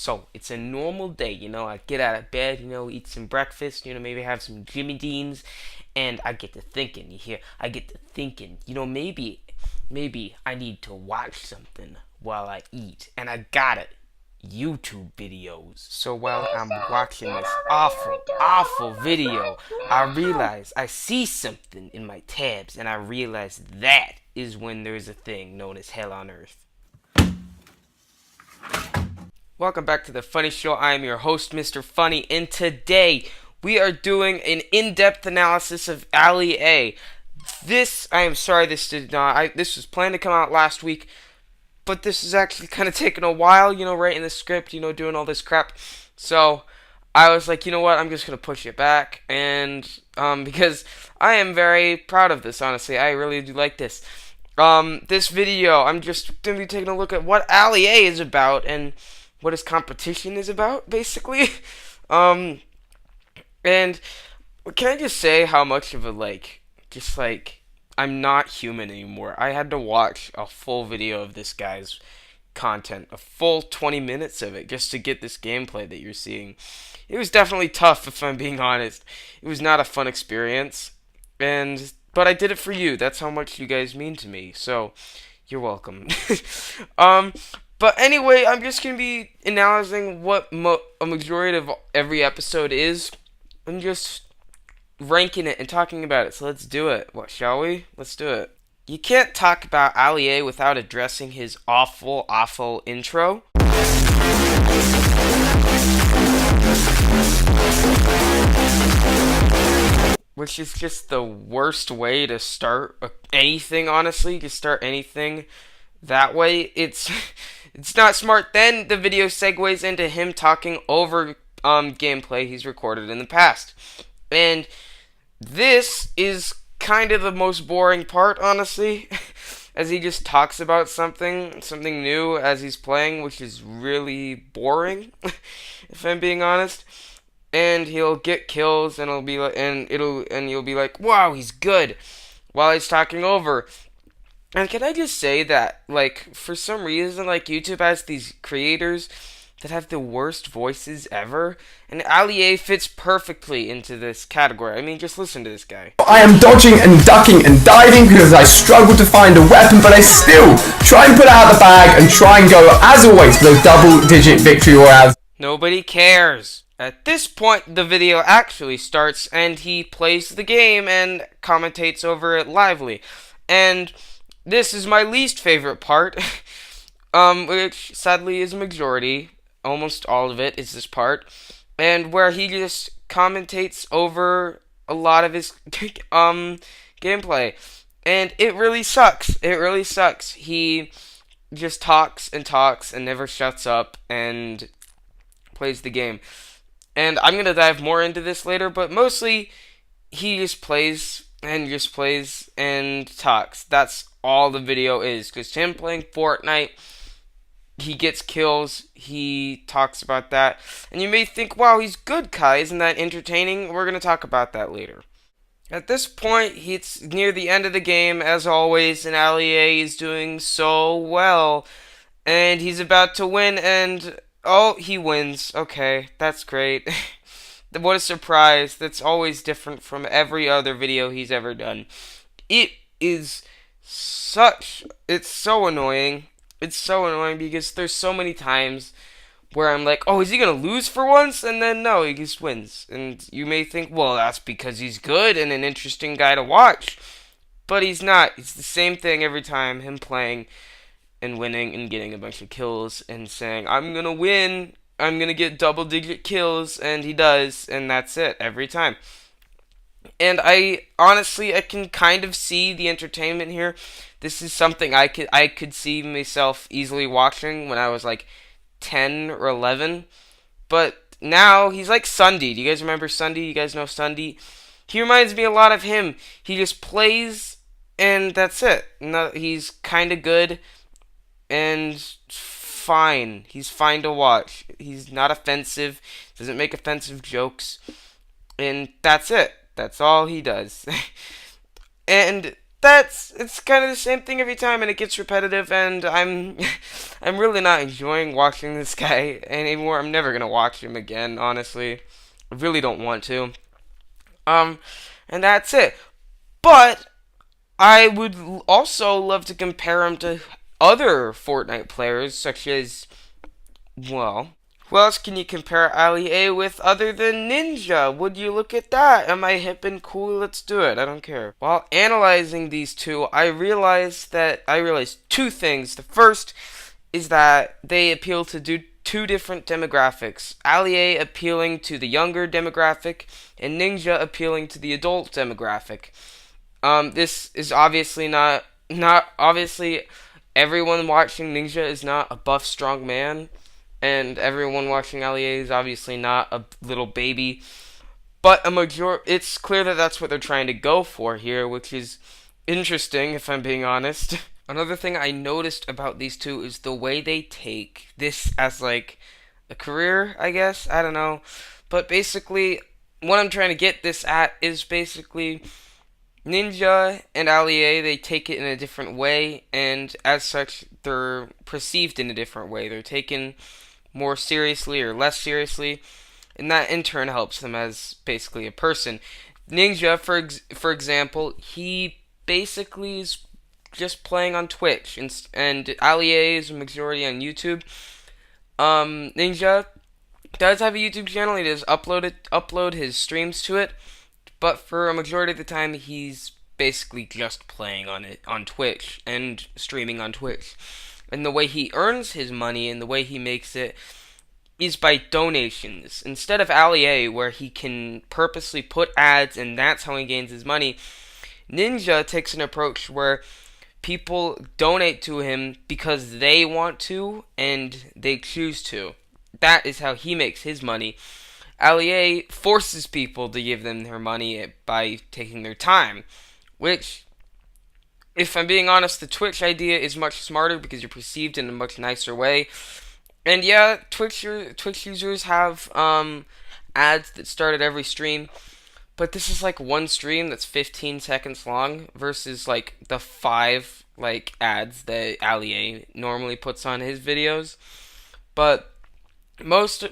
So it's a normal day, I get out of bed, eat some breakfast, maybe have some Jimmy Deans, and I get to thinking. You hear? I get to thinking. Maybe I need to watch something while I eat, and I got it. YouTube videos. So while I'm watching this awful video, I see something in my tabs, and I realize that is when there's a thing known as hell on earth. Welcome back to the Funny Show. I am your host, Mr. Funny, and today we are doing an in-depth analysis of Ali A. I am sorry this did not, this was planned to come out last week, but this is actually kind of taking a while, writing the script, doing all this crap. So I was like, you know what, I'm just going to push it back, and because I am very proud of this, honestly. I really do like this. This video, I'm just going to be taking a look at what Ali A is about, and what his competition is about, basically. And can I just say how much of a, I'm not human anymore. I had to watch a full video of this guy's content, a full 20 minutes of it, just to get this gameplay that you're seeing. It was definitely tough, if I'm being honest. It was not a fun experience, but I did it for you. That's how much you guys mean to me, so you're welcome. But anyway, I'm just going to be analyzing what a majority of every episode is, and just ranking it and talking about it. So let's do it. What, shall we? Let's do it. You can't talk about Ali A without addressing his awful intro. Which is just the worst way to start anything, honestly. To start anything that way, it's not smart. Then the video segues into him talking over gameplay he's recorded in the past. And this is kind of the most boring part, honestly, as he just talks about something new as he's playing, which is really boring, if I'm being honest. And he'll get kills, and you'll be like, wow, he's good, while he's talking over. And can I just say that, for some reason, YouTube has these creators that have the worst voices ever, and Ali A fits perfectly into this category. I mean, just listen to this guy. I am dodging and ducking and diving because I struggle to find a weapon, but I still try and put it out of the bag and try and go, as always, for those double-digit victory royales. Nobody cares. At this point, the video actually starts, and he plays the game and commentates over it lively. And this is my least favorite part, which sadly is a majority. Almost all of it is this part, and where he just commentates over a lot of his gameplay, and it really sucks. It really sucks. He just talks and never shuts up and plays the game. And I'm gonna dive more into this later, but mostly he just plays and talks. That's all the video is, because him playing Fortnite, he gets kills, he talks about that, and you may think, wow, he's good, Kai, isn't that entertaining? We're going to talk about that later. At this point, it's near the end of the game, as always, and Ali A is doing so well, and he's about to win, and, oh, he wins. Okay, that's great. What a surprise. That's always different from every other video he's ever done. It's so annoying. It's so annoying because there's so many times where I'm like, oh, is he going to lose for once? And then, no, he just wins. And you may think, well, that's because he's good and an interesting guy to watch. But he's not. It's the same thing every time, him playing and winning and getting a bunch of kills and saying, I'm going to win, I'm going to get double-digit kills, and he does, and that's it, every time. And I can kind of see the entertainment here. This is something I could see myself easily watching when I was like 10 or 11. But now he's like Sunday. Do you guys remember Sunday? You guys know Sunday? He reminds me a lot of him. He just plays and that's it. No, he's kind of good and fine. He's fine to watch. He's not offensive. Doesn't make offensive jokes. And that's it. That's all he does. And it's kind of the same thing every time, and it gets repetitive, and I'm I'm really not enjoying watching this guy anymore. I'm never gonna watch him again, honestly. I really don't want to. Um, and that's it. But I would also love to compare him to other Fortnite players, such as, well, who else can you compare Ali A with other than Ninja? Would you look at that? Am I hip and cool? Let's do it. I don't care. While analyzing these two, I realized two things. The first is that they appeal to two different demographics. Ali A appealing to the younger demographic, and Ninja appealing to the adult demographic. This is obviously not obviously everyone watching Ninja is not a buff strong man, and everyone watching Ali A is obviously not a little baby. But it's clear that that's what they're trying to go for here, which is interesting if I'm being honest. Another thing I noticed about these two is the way they take this as like a career, I guess. I don't know. But basically, what I'm trying to get this at is basically Ninja and Ali A, they take it in a different way, and as such, they're perceived in a different way. They're taken more seriously or less seriously, and that in turn helps them as basically a person. Ninja, for example, he basically is just playing on Twitch, and Ali A is a majority on YouTube. Ninja does have a YouTube channel. He does upload his streams to it, but for a majority of the time, he's basically just playing on Twitch and streaming on Twitch. And the way he earns his money and the way he makes it is by donations. Instead of Ali A, where he can purposely put ads and that's how he gains his money, Ninja takes an approach where people donate to him because they want to and they choose to. That is how he makes his money. Ali A forces people to give them their money by taking their time, which, if I'm being honest, the Twitch idea is much smarter because you're perceived in a much nicer way. And yeah, Twitch users have ads that start at every stream, but this is like one stream that's 15 seconds long versus like the 5 like ads that Ali A normally puts on his videos. But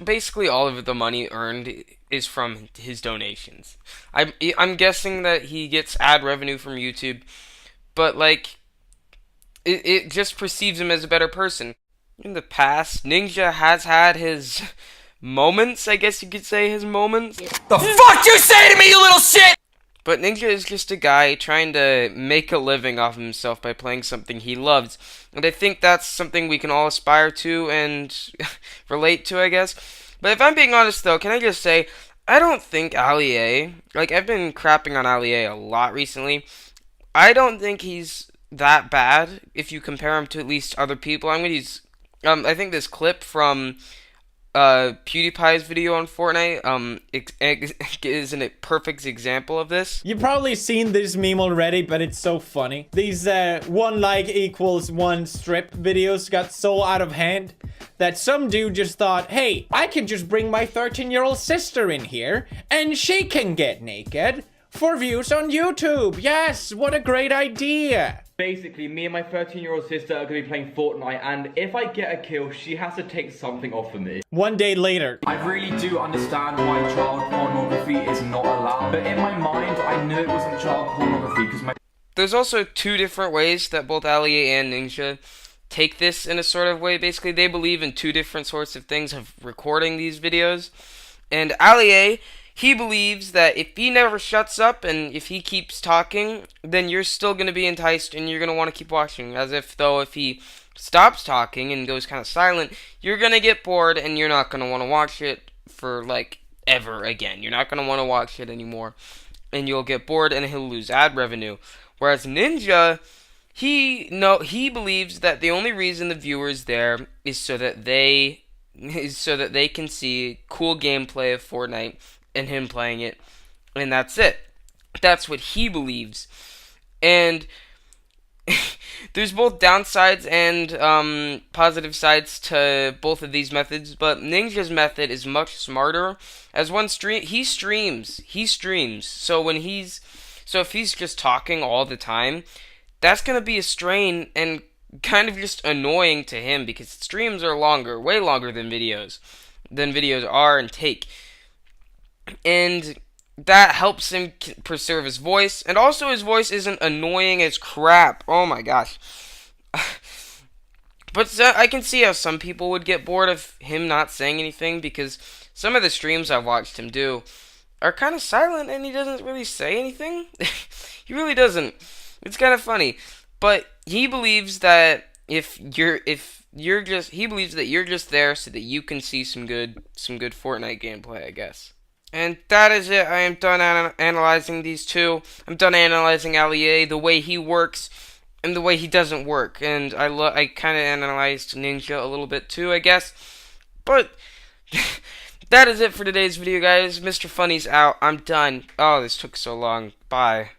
basically all of the money earned is from his donations. I'm guessing that he gets ad revenue from YouTube, but like it just perceives him as a better person. In the past, Ninja has had his moments, I guess you could say his moments. The fuck you say to me, you little shit! But Ninja is just a guy trying to make a living off of himself by playing something he loves. And I think that's something we can all aspire to and relate to, I guess. But if I'm being honest, though, can I just say, I don't think Ali A, like, I've been crapping on Ali A lot recently. I don't think he's that bad if you compare him to at least other people. I'm going to use, I think this clip from PewDiePie's video on Fortnite is a perfect example of this. You've probably seen this meme already, but it's so funny. These 1 like equals 1 strip videos got so out of hand that some dude just thought, hey, I can just bring my 13-year-old sister in here and she can get naked for views on YouTube. Yes, what a great idea. Basically, me and my 13-year-old sister are going to be playing Fortnite, and if I get a kill, she has to take something off of me. 1 day later. I really do understand why child pornography is not allowed, but in my mind, I knew it wasn't child pornography because my... There's also 2 different ways that both Ali A and Ninja take this in a sort of way. Basically, they believe in 2 different sorts of things of recording these videos. And Ali A, he believes that if he never shuts up and if he keeps talking, then you're still going to be enticed and you're going to want to keep watching. As if, though, if he stops talking and goes kind of silent, you're going to get bored and you're not going to want to watch it for, like, ever again. You're not going to want to watch it anymore. And you'll get bored and he'll lose ad revenue. Whereas Ninja, he believes that the only reason the viewer's there is so that they can see cool gameplay of Fortnite and him playing it, and that's it. That's what he believes. And there's both downsides and positive sides to both of these methods, but Ninja's method is much smarter. As he streams. So when he's So if he's just talking all the time, that's going to be a strain and kind of just annoying to him because streams are longer, way longer than videos are and take. And that helps him preserve his voice, and also his voice isn't annoying as crap. Oh my gosh. But I can see how some people would get bored of him not saying anything, because some of the streams I've watched him do are kind of silent and he doesn't really say anything. He really doesn't. It's kind of funny. But he believes that he believes that you're just there so that you can see some good Fortnite gameplay, I guess. And that is it. I am done analyzing these two. I'm done analyzing Allier, the way he works and the way he doesn't work. And I kind of analyzed Ninja a little bit too, I guess. But that is it for today's video, guys. Mr. Funny's out. I'm done. Oh, this took so long. Bye.